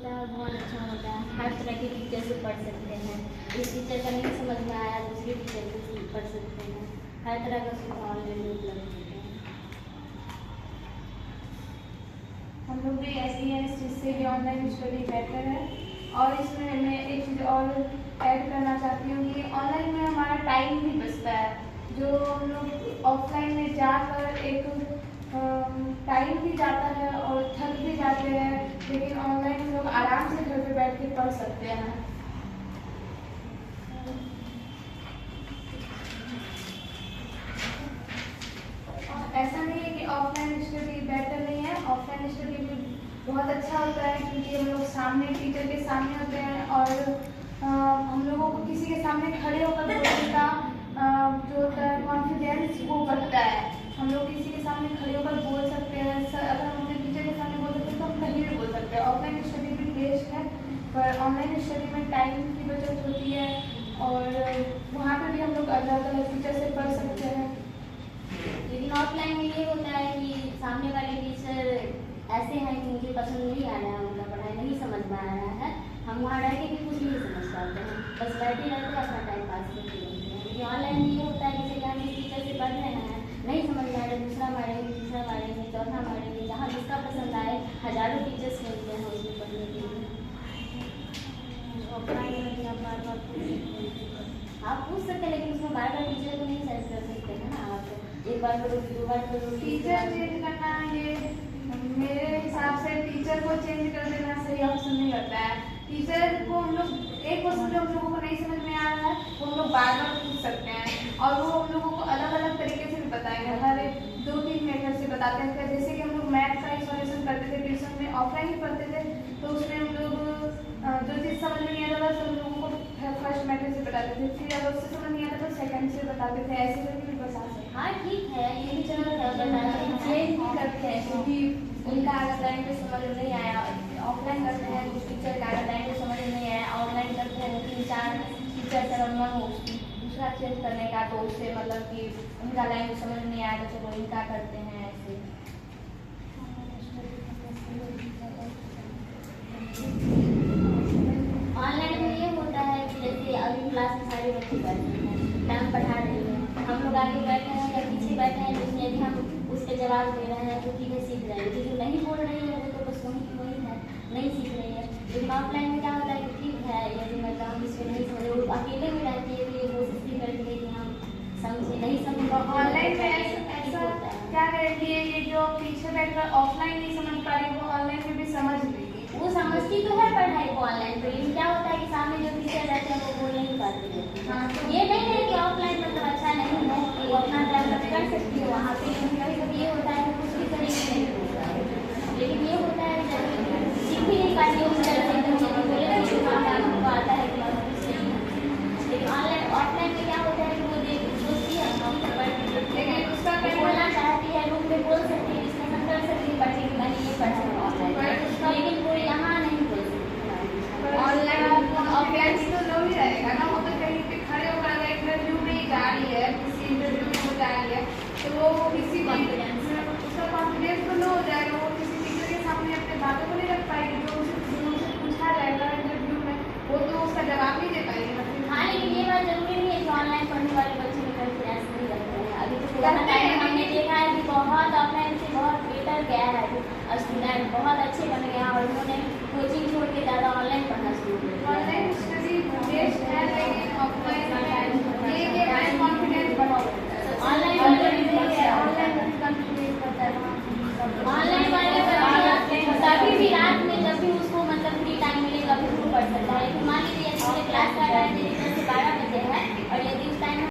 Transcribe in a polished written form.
होता है और बहुत अच्छा होता है। हर तरह के टीचर से पढ़ सकते हैं। इस टीचर का नहीं समझ में आया दूसरे टीचर से पढ़ सकते हैं। हर तरह का सुविधा ऑनलाइन में उपलब्ध होता है। हम लोग भी ऐसे ही हैं, इस चीज़ से भी ऑनलाइन स्टडी बेहतर है। और इसमें मैं एक चीज़ और ऐड करना चाहती हूँ कि ऑनलाइन में हमारा टाइम भी बचता है। जो हम लोग ऑफलाइन में जाकर एक टाइम भी जाता है और थक भी जाते हैं, लेकिन ऑनलाइन हम लोग आराम से घर पे बैठ के पढ़ सकते हैं। ऐसा नहीं है कि ऑफलाइन स्टडी बेटर नहीं है, ऑफलाइन स्टडी भी बहुत अच्छा होता है, क्योंकि हम लोग सामने टीचर के सामने होते हैं और हम लोगों को किसी के सामने खड़े होकर बोलने का जो होता है कॉन्फिडेंस वो बढ़ता है। हम लोग किसी के सामने खड़े होकर बोल सकते हैं। अगर हम अपने टीचर के सामने बोल सकते हैं तो हम कहीं भी बोल सकते हैं। ऑफलाइन स्टडी भी बेस्ट है, पर ऑनलाइन स्टडी में टाइम की बचत होती है और वहाँ पे भी हम लोग अलग अलग टीचर से पढ़ सकते हैं। लेकिन ऑफलाइन में ये होता है कि सामने वाले टीचर ऐसे हैं कि मुझे पसंद नहीं आ रहा है, उनका पढ़ाई नहीं समझ में आ रहा है, हम वहाँ रह के भी कुछ नहीं समझ पाते हैं, बस बैठे रहते हैं अपना टाइम पास करते रहते हैं। लेकिन ऑनलाइन में ये होता है कि हम इस टीचर से पढ़ रहे हैं, नहीं समझ में आ रहा, दूसरा मारेंगे, तीसरा मारेंगे, चौथा मारेंगे, जहाँ जिसका पसंद आए। हज़ारों टीचर्स मिलते हैं उसमें पढ़ने के लिए। ऑफलाइन में भी आप बार बार आप पूछ सकते हैं, लेकिन उसमें बार बार टीचर को नहीं सर्च कर सकते हैं ना। आप एक बार करो, दो बार करो। टीचर चेंज करना ये मेरे हिसाब से टीचर को चेंज कर देना सही ऑप्शन नहीं लगता है। टीचर को हम लोग एक क्वेश्चन जो हम लोगों को नहीं समझ में आ रहा है वो हम लोग बार बार पूछ सकते हैं और वो हम लोगों को अलग अलग तरीके से भी बताएंगे। हर एक 2-3 मेथड से बताते हैं। जैसे कि हम लोग मैथ का सॉल्यूशन करते थे ट्यूशन में, ऑफलाइन ही पढ़ते थे, तो उसमें हम लोग जो चीज़ समझ में नहीं आता था तो हम लोगों को फर्स्ट मेथड से बताते थे, फिर अगर उससे समझ नहीं आता तो सेकंड से बताते थे। ऐसे करके भी बता सकते हैं। हाँ ठीक है, ये भी चलो चेंज भी करते हैं, क्योंकि उनका अगर टाइम पे समझ में नहीं आया, ऑफलाइन करते हैं कुछ टीचर का अगर टाइम पे समझ में नहीं आया, ऑनलाइन करते हैं 3-4 टीचर से मन हो दूसरा चेंज करने का, तो उससे मतलब कि उनका लैंग्वेज समझ में नहीं आया तो चलो इनका करते हैं। ऐसे ऑनलाइन में ये होता है कि जैसे अगली क्लास में सारे बच्चे बैठे हैं, मैम पढ़ा रही है, हम लोग आगे बैठे हैं या पीछे बैठे हैं, जिसमें यदि हम उसके जवाब दे रहे हैं तो चीज़ें सीख रहे हैं। जो नहीं बोल रही है वो तो बस वही है, नहीं सीख रही है। लेकिन ऑफलाइन में क्या होता है कि ठीक है, यदि मतलब हम इसमें नहीं समझे, वो अकेले में रहती है तो ये कोशिश भी करती है कि हम समझे, नहीं समझ। ऑनलाइन में ऐसा क्या गारंटी है कि जो पीछे बैठकर ऑफलाइन नहीं समझ पा रही वो ऑनलाइन में भी समझ लेगी? वो समझती तो है पढ़ाई को ऑनलाइन पे, लेकिन क्या होता है कि सामने जो टीचर रहते हैं वो बोल नहीं पाते हैं। हाँ, तो ये नहीं है कि ऑफलाइन मतलब अच्छा नहीं है कि अपना डेवलप कर सकती हो वहाँ पे, लेकिन कभी कभी ये होता है कि कुछ भी तरीके नहीं होता है। लेकिन ये होता है जब सीख भी नहीं पाती उस तरह से, तो चीज़ें बोले ना कि हमको आता है कि हम कुछ नहीं है। लेकिन ऑनलाइन ऑफलाइन में क्या होता है कि वो सोचती है हम लेकिन उसका बोलना चाहती है, रूम में बोल सकती है, डिस्कशन कर सकती है, बच्चे की नहीं ये पढ़ सकते ऑनलाइन, लेकिन वो यहाँ नहीं बोल सकती। ऑनलाइन ऑफलाइन तो लो ही रहेगा ना, वो तो कहीं पे खड़े होकर अगर इंटरव्यू में ही जा रही है, किसी इंटरव्यू में वो जा रही है तो वो किसी कॉन्फिडेंस उसका कॉन्फिडेंस तो लो हो जाएगा, वो किसी टीचर के सामने अपने बातों को नहीं रख पाएगी। जो उनसे पूछा जाएगा इंटरव्यू में वो तो उसका जवाब नहीं दे पाएगी। हाँ, लेकिन ये बात जरूरी नहीं है कि ऑनलाइन पढ़ने वाले बच्चे में कॉन्फिडेंस नहीं रखते हैं। अभी तो कोरोना टाइम में हमने देखा है कि बहुत ऑफलाइन से बहुत बेटर गया है, और स्टूडेंट बहुत अच्छे बन गए हैं और उन्होंने कोचिंग